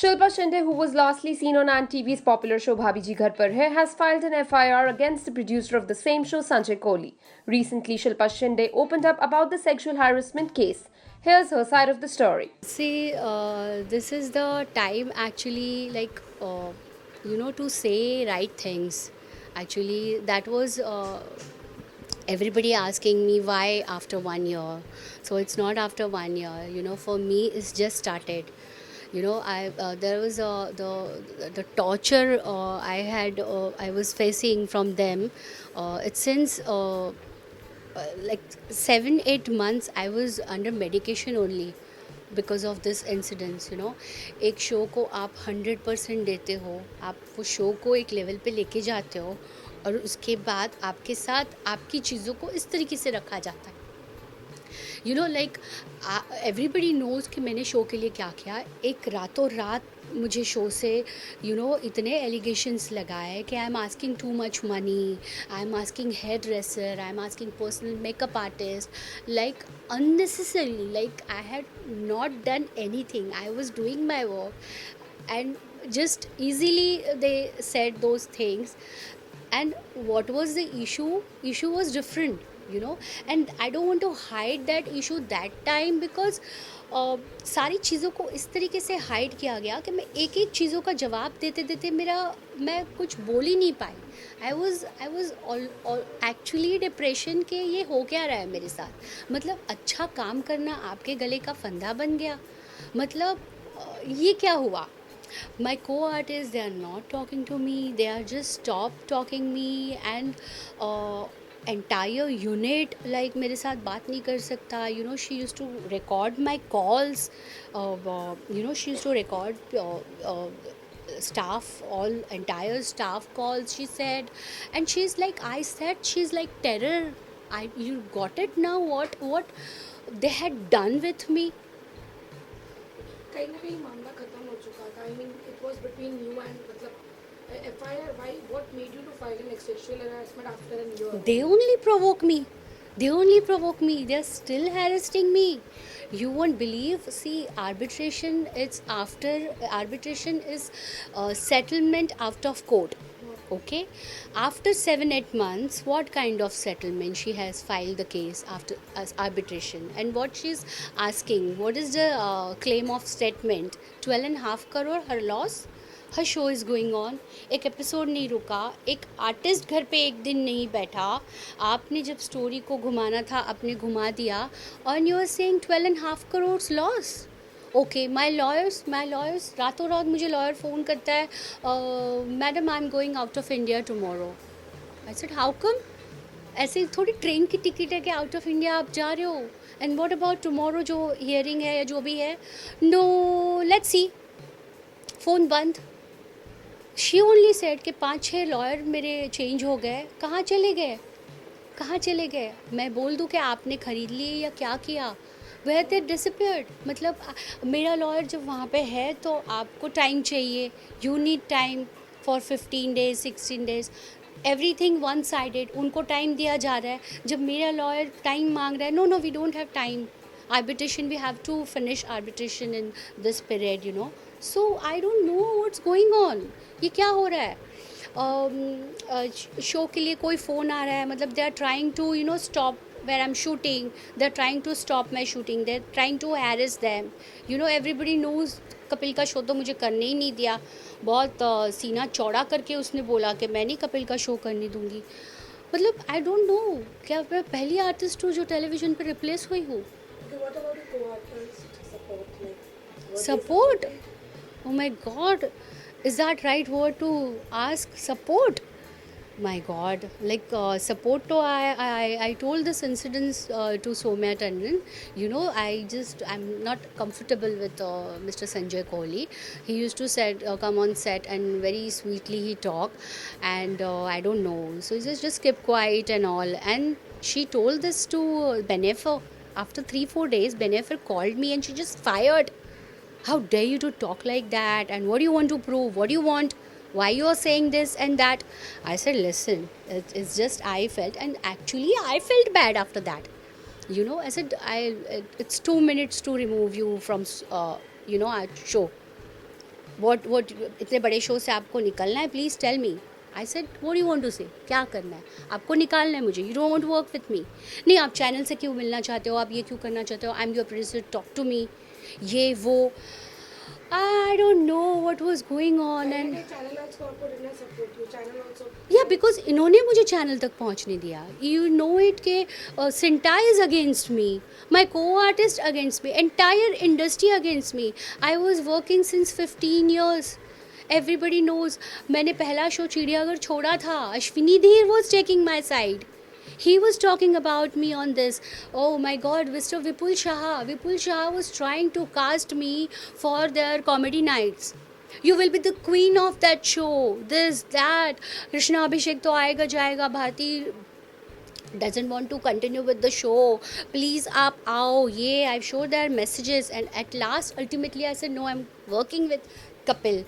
Shilpa Shinde, who was lastly seen on Ant TV's popular show Bhabhi Ji Ghar Par Hai, has filed an FIR against the producer of the same show, Sanjay Kohli. Recently, Shilpa Shinde opened up about the sexual harassment case. Here's her side of the story. See, this is the time actually, to say right things. Actually, that was everybody asking me why after 1 year. So it's not after 1 year. For me, it's just started. I there was the torture I was facing from them. It's since. Like 7-8 months I was under medication only because of this incidents. एक show को आप 100% देते हो, आप वो show को एक level पे लेके जाते हो और उसके बाद आपके साथ आपकी चीज़ों को इस तरीके से रखा जाता है. लाइक एवरीबडी नोज़ कि मैंने शो के लिए क्या किया. एक रातों रात मुझे शो से इतने एलिगेशंस लगाए कि I am asking too much money, I am asking hairdresser, I am asking personal makeup artist, like unnecessarily, like I had not done anything, I was doing my work and just easily they said those things. And what was the issue was different, and I don't want to hide that issue that time because सारी चीज़ों को इस तरीके से hide किया गया कि मैं एक एक चीज़ों का जवाब देते देते मैं कुछ बोल ही नहीं पाई. आई वॉज एक्चुअली डिप्रेशन के ये हो क्या रहा है मेरे साथ. मतलब अच्छा काम करना आपके गले का फंदा बन गया. मतलब ये क्या हुआ. My co-artists, they are not talking to me, they are just stop talking me, and entire unit like मेरे साथ बात नहीं कर सकता. She used to record my calls. She used to record staff, all entire staff calls, she said. And she's like, I said, she's like terror. You got it now, what they had done with me. कहीं ना कहीं मामला खत्म हो चुका था. I mean it was between you and मतलब FIR. Why what made you to file an sexual harassment after an year? They only provoke me. They're still harassing me. You won't believe. See, arbitration is settlement out of court. Okay, after 7-8 months, what kind of settlement she has filed the case after as arbitration, and what she's asking, what is the claim of settlement? 12.5 crore her loss. Her show is going on. एक episode नहीं रुका, एक artist घर पे एक दिन नहीं बैठा. आपने जब स्टोरी को घुमाना था आपने घुमा दिया. और you are saying 12.5 crore loss. Okay, my lawyers रातों रात मुझे लॉयर फ़ोन करता है, madam I am going out of India tomorrow. I said how come. ऐसे थोड़ी ट्रेन की टिकट है कि आउट ऑफ इंडिया आप जा रहे हो. एंड व्हाट अबाउट टमोरो जो हियरिंग है या जो भी है. No, let's see. फ़ोन बंद. शी ओनली सेड कि 5-6 लॉयर मेरे चेंज हो गए. कहाँ चले गए. मैं बोल दूँ कि आपने ख़रीद लिए या क्या किया. Where they disappeared. मतलब मेरा लॉयर जब वहाँ पे है तो आपको टाइम चाहिए. You need time for 15 days 16 days. Everything one sided. उनको टाइम दिया जा रहा है. जब मेरा लॉयर टाइम मांग रहा है, no we don't have time. arbitration, we have to finish arbitration in this period. So I don't know what's going on. ये क्या हो रहा है. शो के लिए कोई फ़ोन आ रहा है. मतलब they are trying to stop where I'm shooting. They're trying to stop my shooting. They're trying to harass them. Everybody knows Kapil का शो तो मुझे करने ही नहीं दिया. बहुत सीना चौड़ा करके उसने बोला कि मैं नहीं कपिल का शो करने दूंगी. मतलब आई डोंट नो, क्या मैं पहली आर्टिस्ट हूँ जो टेलीविज़न पर रिप्लेस हुई हूँ. Okay, what about your co-artist support? Like, were they Support? supportive? Oh my god, is that right word to ask? Support? My god, like support to I told this incident to Soumya Tandon. I'm not comfortable with Mr. Sanjay Kohli. He used to come on set and very sweetly he talk, and I don't know, so he just kept quiet and all. And she told this to Benefer. After 3-4 days, Benefer called me and she just fired. How dare you to talk like that, and what do you want to prove, what do you want, why you are saying this and that. I said, listen, it's just I felt, and actually I felt bad after that. I said, it's 2 minutes to remove you from our show. what इतने बड़े show से आपको निकलना है, please tell me. I said what you want to say, क्या करना है आपको, निकालना है मुझे, you don't want to work with me. नहीं, आप चैनल से क्यों मिलना चाहते हो, आप ये क्यों करना चाहते हो, I am your producer, talk to me, ये वो. I don't know what was going on. And channel also didn't support you. Channel also. yeah, because इन्होंने मुझे चैनल तक पहुंचने दिया. You know it कि Sinta is against me, my co-artist against me, entire industry against me. I was working since 15 years. Everybody knows. मैंने पहला show चिड़ियाघर छोड़ा था. अश्विनी धीर was taking my side. He was talking about me on this. Oh my God, Mr. Vipul Shah. Vipul Shah was trying to cast me for their comedy nights. You will be the queen of that show. This, that. Krishna Abhishek तो आएगा जाएगा. Bharti doesn't want to continue with the show. Please आप आओ. ये I've showed their messages, and at last, ultimately, I said no. I'm working with Kapil.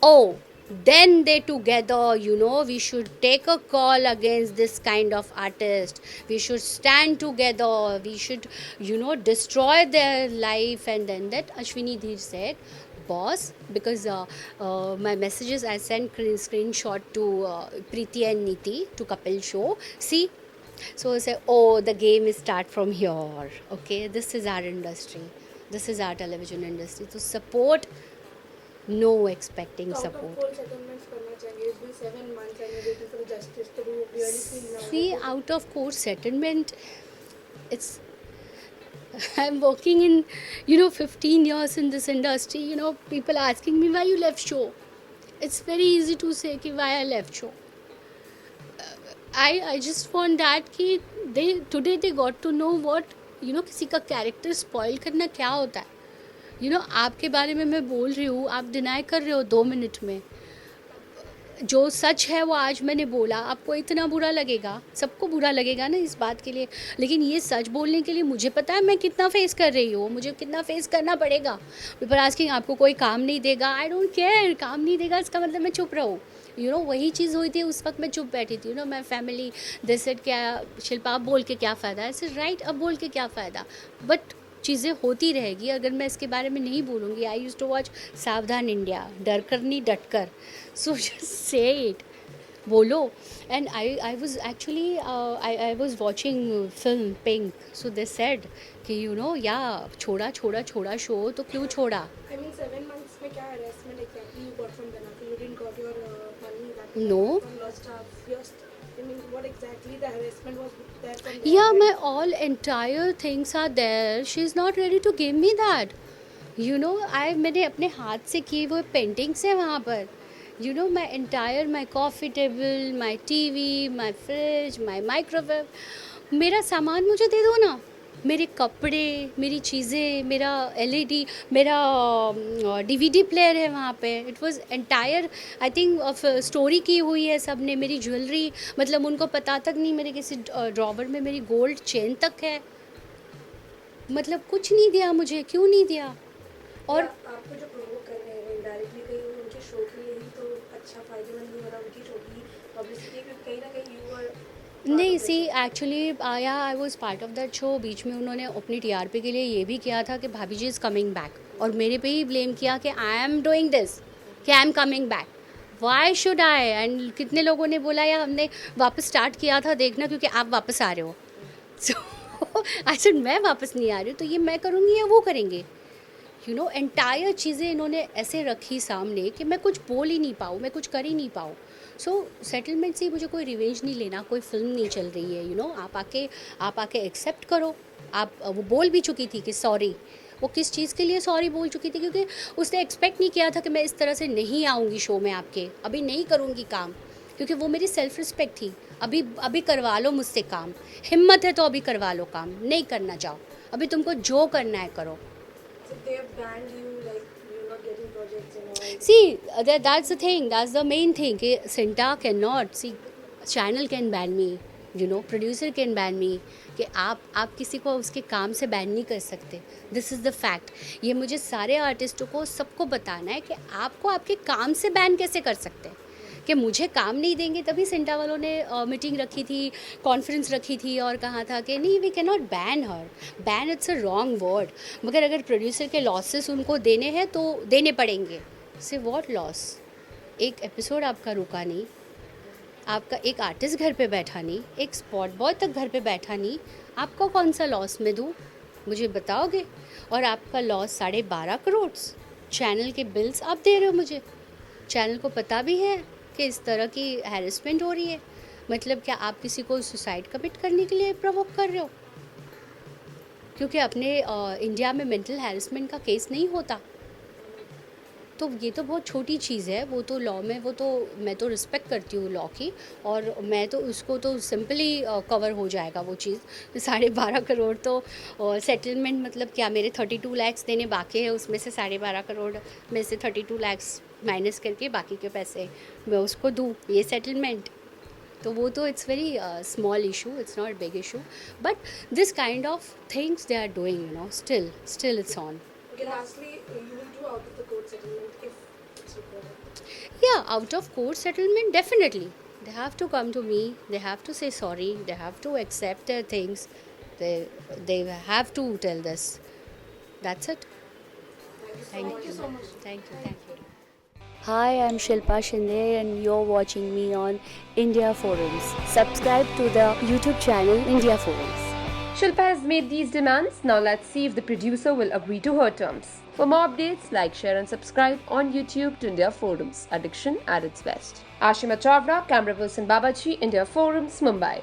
Oh, then they together, you know, we should take a call against this kind of artist. We should stand together. We should, you know, destroy their life. And then that Ashwini Dheer said, boss, because my messages I sent screenshot to Preeti and Niti to Kapil show. See, so I say, oh, the game is start from here. Okay, this is our industry. This is our television industry. So support. No expecting Out support. of court settlements करना चाहिए. It's been 7 months and you're waiting for the justice to really feel now. See, out of court settlement, it's I'm working in, you know, 15 years in this industry. You know, people asking me why you left show. It's very easy to say कि why I left show. I just want that कि today they got to know what, you know, किसी का character spoil करना क्या होता है. You know, आपके बारे में मैं बोल रही हूँ, आप डिनाई कर रहे हो 2 मिनट में. जो सच है वो आज मैंने बोला, आपको इतना बुरा लगेगा, सबको बुरा लगेगा ना इस बात के लिए. लेकिन ये सच बोलने के लिए मुझे पता है मैं कितना फेस कर रही हूँ, मुझे कितना फेस करना पड़ेगा. पीपल आस्किंग आपको कोई काम नहीं देगा. I don't care. काम नहीं देगा इसका मतलब मैं चुप रहूँ. यू नो, वही चीज़ हुई थी उस वक्त, मैं चुप बैठी थी. यू नो, मैं फैमिली दे सेड क्या शिल्पा अब बोल के क्या फ़ायदा. ऐसे राइट, अब बोल के क्या फ़ायदा. बट चीज़ें होती रहेगी अगर मैं इसके बारे में नहीं बोलूँगी. आई यूज़ टू वॉच सावधान इंडिया, डर कर नहीं डट कर. सो जस्ट से इट, बोलो. And I was actually I was watching film pink. So they said कि यू नो, या छोड़ा शो तो क्यों छोड़ा. I mean 7 months में क्या harassment exactly you got from them? You didn't got your money that No. from lost staff. I mean, what exactly the harassment was there from them? Yeah, my all entire things are there. She is not ready to give me that. You know, मैंने अपने हाथ से की वो paintings है वहाँ पर. You know, my entire, my coffee table, my TV, my fridge, my microwave. मेरा सामान मुझे दे दो ना. मेरे कपड़े, मेरी चीज़ें, मेरा LED, मेरा DVD प्लेयर है वहाँ पे. It was entire, I think story की हुई है सब ने. मेरी ज्वेलरी, मतलब उनको पता तक नहीं मेरे किसी ड्रॉवर में मेरी गोल्ड चेन तक है. मतलब कुछ नहीं दिया मुझे. क्यों नहीं दिया. और आपको जो प्रमोट कर रहे हैं डायरेक्टली कहीं उनके शो के लिए ही तो अच्छा फायदेमंद नहीं हो रहा उनकी शो की पब्लिसिटी, कहीं ना कहीं यू आर नहीं. सी एक्चुअली आया, I was part of that show. बीच में उन्होंने अपनी TRP के लिए ये भी किया था कि भाभी जी इज़ कमिंग बैक, और मेरे पे ही ब्लेम किया कि आई एम डूइंग दिस, कि I am coming back. Why should I. And कितने लोगों ने बोला या हमने वापस स्टार्ट किया था देखना क्योंकि आप वापस आ रहे हो. सो आई सेड मैं वापस नहीं आ रही हूँ, तो ये मैं करूँगी या वो करेंगे. यू नो, एंटायर चीज़ें इन्होंने ऐसे रखी सामने कि मैं कुछ बोल ही नहीं पाऊँ, मैं कुछ कर ही नहीं पाऊँ. सो सेटलमेंट से मुझे कोई रिवेंज नहीं लेना. कोई फिल्म नहीं चल रही है. यू नो, आप आके एक्सेप्ट करो. आप वो बोल भी चुकी थी कि सॉरी. वो किस चीज़ के लिए सॉरी बोल चुकी थी, क्योंकि उसने एक्सपेक्ट नहीं किया था कि मैं इस तरह से नहीं आऊँगी शो में आपके, अभी नहीं करूँगी काम, क्योंकि वो मेरी सेल्फ रिस्पेक्ट थी. अभी करवा लो मुझसे काम, हिम्मत है तो अभी करवा लो काम. नहीं करना चाहो, अभी तुमको जो करना है करो. So they have banned you, like you're not getting projects and all. See, that's the thing. That's the main thing. कि Sinta cannot. See, channel can ban me. You know, producer can ban me. कि आप किसी को उसके काम से ban नहीं कर सकते. This is the fact. ये मुझे सारे आर्टिस्टों को सबको बताना है कि आपको आपके काम से बैन कैसे कर सकते हैं. कि मुझे काम नहीं देंगे, तभी सिंटा वालों ने मीटिंग रखी थी, कॉन्फ्रेंस रखी थी और कहा था कि नहीं, we can not ban her. Ban it's a wrong word. मगर अगर प्रोड्यूसर के लॉसेस उनको देने हैं तो देने पड़ेंगे. से व्हाट लॉस? एक एपिसोड आपका रुका नहीं, आपका एक आर्टिस्ट घर पे बैठा नहीं, एक स्पॉट बॉय तक घर पे बैठा नहीं, आपको कौन सा लॉस मैं दूँ, मुझे बताओगे? और आपका लॉस 12.5 करोड़, चैनल के बिल्स आप दे रहे हो मुझे, चैनल को पता भी है कि इस तरह की हैरेसमेंट हो रही है, मतलब क्या आप किसी को सुसाइड कमिट करने के लिए प्रोवोक कर रहे हो? क्योंकि अपने इंडिया में मेंटल हैरेसमेंट का केस नहीं होता, तो ये तो बहुत छोटी चीज़ है, वो तो लॉ में, वो तो मैं तो रिस्पेक्ट करती हूँ लॉ की, और मैं तो उसको तो सिंपली कवर हो जाएगा वो चीज़। 12.5 करोड़ तो सेटलमेंट, मतलब क्या मेरे 32 लैक्स देने बाकी है, उसमें से 12.5 करोड़ में से 32 लैक्स माइनस करके बाकी के पैसे मैं उसको दूँ, ये सेटलमेंट? तो वो तो it's very small issue, it's not big issue, but this kind of things they are doing, you know, still it's on. Okay, lastly, you will do out of the court settlement if it's required. Yeah, out of court settlement, definitely. They have to come to me, they have to say sorry, they have to accept their things, they have to tell this. That's it. Thank you so much. Thank you. Hi, I'm Shilpa Shinde and you're watching me on India Forums. Subscribe to the YouTube channel India Forums. Shilpa has made these demands. Now let's see if the producer will agree to her terms. For more updates, like, share and subscribe on YouTube to India Forums. Addiction at its best. Ashima Chavra, camera person Babaji, India Forums, Mumbai.